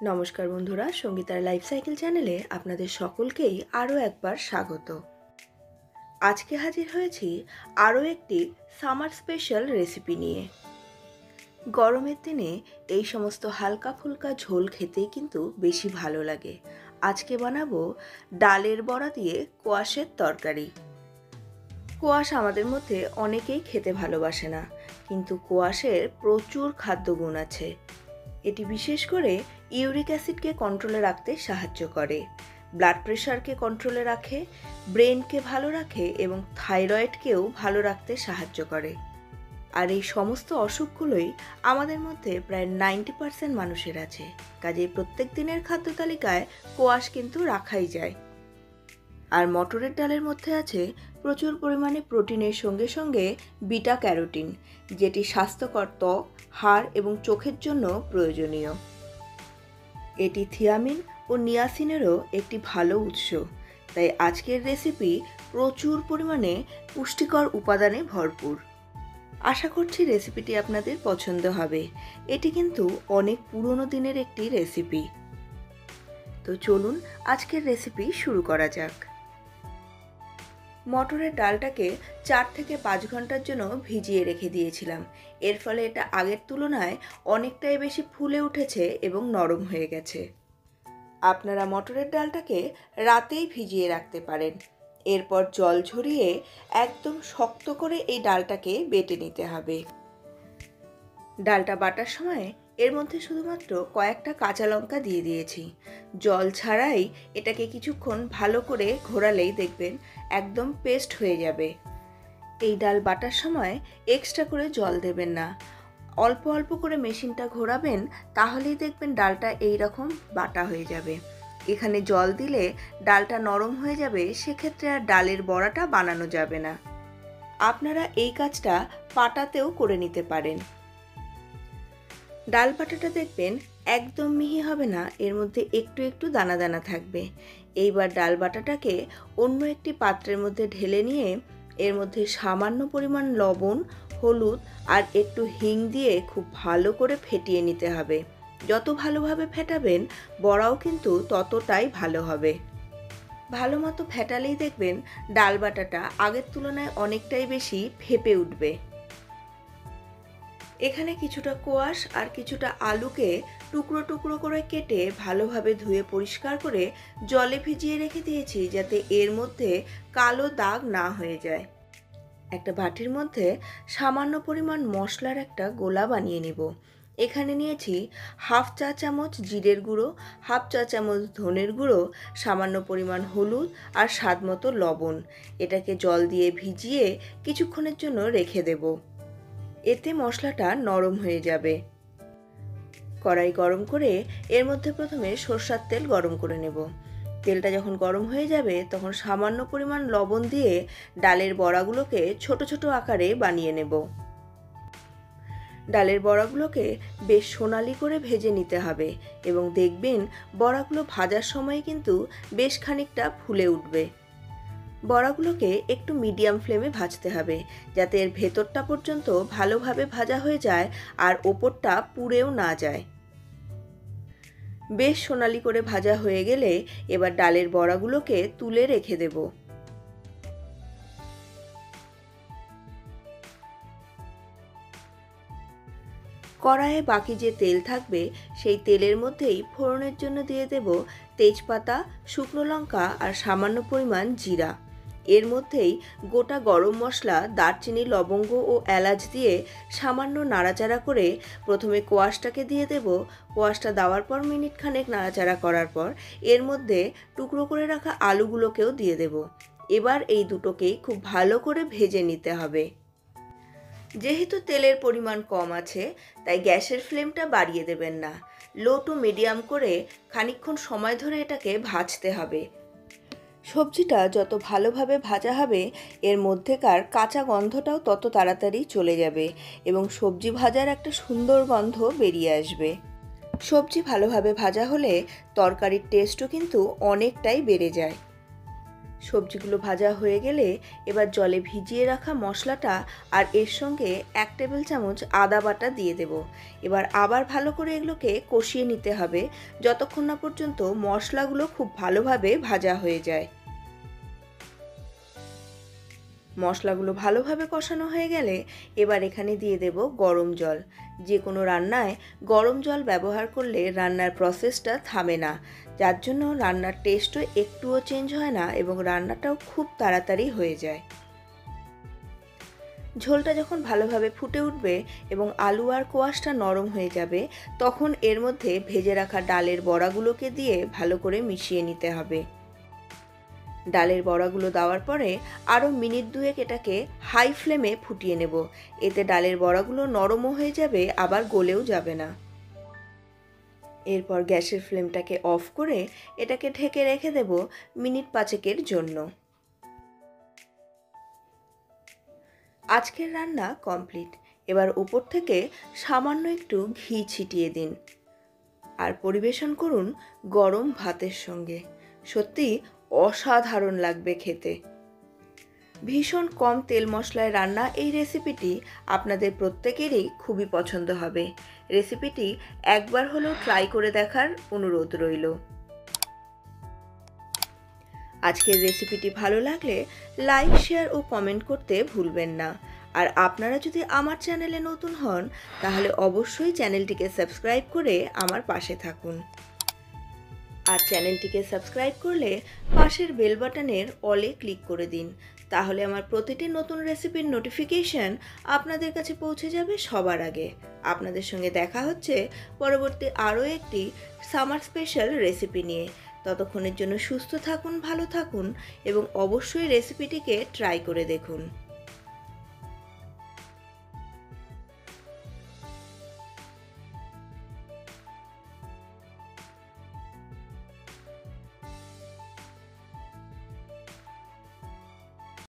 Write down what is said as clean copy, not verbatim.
নমস্কার বন্ধুরা, সঙ্গীতার life cycle চ্যানেলে আপনাদের সকলকেই আরও একবার স্বাগত। আজকে হাজির হয়েছি আরও একটি সামার স্পেশাল রেসিপি নিয়ে। গরমের দিনে এই সমস্ত হালকা ফুলকা ঝোল খেতেই কিন্তু বেশি ভালো লাগে। আজকে বানাবো ডালের বড়া দিয়ে কোয়াশের তরকারি। কোয়াশ আমাদের মধ্যে অনেকেই খেতে ভালোবাসে না, কিন্তু কোয়াশের প্রচুর খাদ্যগুণ আছে। এটি বিশেষ করে ইউরিক অ্যাসিডকে কন্ট্রোলে রাখতে সাহায্য করে, ব্লাড প্রেশারকে কন্ট্রোলে রাখে, ব্রেনকে ভালো রাখে এবং থাইরয়েডকেও ভালো রাখতে সাহায্য করে। আর এই সমস্ত অসুখগুলোই আমাদের মধ্যে প্রায় 90% মানুষের আছে। কাজেই প্রত্যেক দিনের খাদ্য তালিকায় কোয়াশ কিন্তু রাখাই যায়। আর মটরের ডালের মধ্যে আছে প্রচুর পরিমাণে প্রোটিনের সঙ্গে সঙ্গে বিটা ক্যারোটিন, যেটি স্বাস্থ্যকর ত্বক, হাড় এবং চোখের জন্য প্রয়োজনীয়। এটি থিয়ামিন ও নিয়াসিনেরও একটি ভালো উৎস। তাই আজকের রেসিপি প্রচুর পরিমাণে পুষ্টিকর উপাদানে ভরপুর। আশা করছি রেসিপিটি আপনাদের পছন্দ হবে। এটি কিন্তু অনেক পুরনো দিনের একটি রেসিপি। তো চলুন আজকের রেসিপি শুরু করা যাক। মটরের ডালটাকে 4 থেকে 5 ঘন্টার জন্য ভিজিয়ে রেখে দিয়েছিলাম। এর ফলে এটা আগের তুলনায় অনেকটাই বেশি ফুলে উঠেছে এবং নরম হয়ে গেছে। আপনারা মটরের ডালটাকে রাতেই ভিজিয়ে রাখতে পারেন। এরপর জল ঝরিয়ে একদম শক্ত করে এই ডালটাকে বেটে নিতে হবে। ডালটা বাটার সময় এর মধ্যে শুধুমাত্র কয়েকটা কাঁচা লঙ্কা দিয়ে দিয়েছি। জল ছাড়াই এটাকে কিছুক্ষণ ভালো করে ঘোরালেই দেখবেন একদম পেস্ট হয়ে যাবে। এই ডাল বাটার সময় এক্সট্রা করে জল দেবেন না, অল্প অল্প করে মেশিনটা ঘোরাবেন, তাহলেই দেখবেন ডালটা এই রকম বাটা হয়ে যাবে। এখানে জল দিলে ডালটা নরম হয়ে যাবে, সেক্ষেত্রে আর ডালের বড়াটা বানানো যাবে না। আপনারা এই কাজটা পাটাতেও করে নিতে পারেন। ডাল বাটাটা দেখবেন একদম মিহি হবে না, এর মধ্যে একটু একটু দানা দানা থাকবে। এইবার ডাল বাটাটাকে অন্য একটি পাত্রের মধ্যে ঢেলে নিয়ে এর মধ্যে সামান্য পরিমাণ লবণ, হলুদ আর একটু হিং দিয়ে খুব ভালো করে ফেটিয়ে নিতে হবে। যত ভালোভাবে ফেটাবেন বড়াও কিন্তু ততটাই ভালো হবে। ভালো মতো ফেটালেই দেখবেন ডাল বাটাটা আগের তুলনায় অনেকটাই বেশি ফেপে উঠবে। এখানে কিছুটা কোয়াশ আর কিছুটা আলুকে টুকরো টুকরো করে কেটে ভালোভাবে ধুয়ে পরিষ্কার করে জলে ভিজিয়ে রেখে দিয়েছি, যাতে এর মধ্যে কালো দাগ না হয়ে যায়। একটা বাটির মধ্যে সামান্য পরিমাণ মশলার একটা গোলা বানিয়ে নিব। এখানে নিয়েছি হাফ চা চামচ জিরের গুঁড়ো, হাফ চা চামচ ধনের গুঁড়ো, সামান্য পরিমাণ হলুদ আর স্বাদ মতো লবণ। এটাকে জল দিয়ে ভিজিয়ে কিছুক্ষণের জন্য রেখে দেব। এতে মশলাটা নরম হয়ে যাবে। কড়াই গরম করে এর মধ্যে প্রথমে সরষের তেল গরম করে নেব। তেলটা যখন গরম হয়ে যাবে তখন সামান্য পরিমাণ লবণ দিয়ে ডালের বড়াগুলোকে ছোট ছোট আকারে বানিয়ে নেব। ডালের বড়াগুলোকে বেশ সোনালি করে ভেজে নিতে হবে এবং দেখবেন বড়াগুলো ভাজার সময় কিন্তু বেশ খানিকটা ফুলে উঠবে। বড়াগুলোকে একটু মিডিয়াম ফ্লেমে ভাজতে হবে, যাতে এর ভেতরটা পর্যন্ত ভালোভাবে ভাজা হয়ে যায় আর ওপরটা পুড়েও না যায়। বেশ সোনালি করে ভাজা হয়ে গেলে এবার ডালের বড়াগুলোকে তুলে রেখে দেব। কড়াইয়ে বাকি যে তেল থাকবে সেই তেলের মধ্যেই ফোড়নের জন্য দিয়ে দেব তেজপাতা, শুকনো লঙ্কা আর সামান্য পরিমাণ জিরা। এর মধ্যেই গোটা গরম মশলা, দারচিনি, লবঙ্গ ও এলাচ দিয়ে সামান্য নাড়াচাড়া করে প্রথমে কোয়াশটাকে দিয়ে দেব। কোয়াশটা দেওয়ার পর মিনিট খানেক নাড়াচাড়া করার পর এর মধ্যে টুকরো করে রাখা আলুগুলোকেও দিয়ে দেব। এবার এই দুটোকেই খুব ভালো করে ভেজে নিতে হবে। যেহেতু তেলের পরিমাণ কম আছে তাই গ্যাসের ফ্লেমটা বাড়িয়ে দেবেন না, লো টু মিডিয়াম করে খানিকক্ষণ সময় ধরে এটাকে ভাজতে হবে। সবজিটা যত ভালোভাবে ভাজা হবে এর মধ্যেকার কাঁচা গন্ধটাও তত তাড়াতাড়ি চলে যাবে এবং সবজি ভাজার একটা সুন্দর গন্ধ বেরিয়ে আসবে। সবজি ভালোভাবে ভাজা হলে তরকারির টেস্টও কিন্তু অনেকটাই বেড়ে যায়। সবজিগুলো ভাজা হয়ে গেলে এবার জলে ভিজিয়ে রাখা মশলাটা আর এর সঙ্গে 1 টেবিল চামচ আদা বাটা দিয়ে দেব। এবার আবার ভালো করে এগুলোকে কষিয়ে নিতে হবে যতক্ষণ না পর্যন্ত মশলাগুলো খুব ভালোভাবে ভাজা হয়ে যায়। মশলাগুলো ভালোভাবে কষানো হয়ে গেলে এবার এখানে দিয়ে দেব গরম জল। যে কোনো রান্নায় গরম জল ব্যবহার করলে রান্নার প্রসেসটা থামে না, যার জন্য রান্নার টেস্টও একটুও চেঞ্জ হয় না এবং রান্নাটাও খুব তাড়াতাড়ি হয়ে যায়। ঝোলটা যখন ভালোভাবে ফুটে উঠবে এবং আলু আর কোয়াশটা নরম হয়ে যাবে, তখন এর মধ্যে ভেজে রাখা ডালের বড়াগুলোকে দিয়ে ভালো করে মিশিয়ে নিতে হবে। ডালের বড়াগুলো দেওয়ার পরে আরও মিনিট 2 এটাকে হাই ফ্লেমে ফুটিয়ে নেব। এতে ডালের বড়াগুলো নরমও হয়ে যাবে, আবার গলেও যাবে না। এরপর গ্যাসের ফ্লেমটাকে অফ করে এটাকে ঢেকে রেখে দেব মিনিট 5 জন্য। আজকের রান্না কমপ্লিট। এবার উপর থেকে সামান্য একটু ঘি ছিটিয়ে দিন আর পরিবেশন করুন গরম ভাতের সঙ্গে। সত্যি অসাধারণ লাগবে খেতে। ভীষণ কম তেল মশলায় রান্না এই রেসিপিটি আপনাদের প্রত্যেকেরই খুবই পছন্দ হবে। রেসিপিটি একবার হলেও ট্রাই করে দেখার অনুরোধ রইল। আজকের রেসিপিটি ভালো লাগলে লাইক, শেয়ার ও কমেন্ট করতে ভুলবেন না। আর আপনারা যদি আমার চ্যানেলে নতুন হন তাহলে অবশ্যই চ্যানেলটিকে সাবস্ক্রাইব করে আমার পাশে থাকুন। আর চ্যানেলটিকে সাবস্ক্রাইব করলে পাশের বেল বাটনের অলে ক্লিক করে দিন, তাহলে আমার প্রতিটি নতুন রেসিপির নোটিফিকেশন আপনাদের কাছে পৌঁছে যাবে সবার আগে। আপনাদের সঙ্গে দেখা হচ্ছে পরবর্তী আরও একটি সামার স্পেশাল রেসিপি নিয়ে। ততক্ষণের জন্য সুস্থ থাকুন, ভালো থাকুন এবং অবশ্যই রেসিপিটিকে ট্রাই করে দেখুন।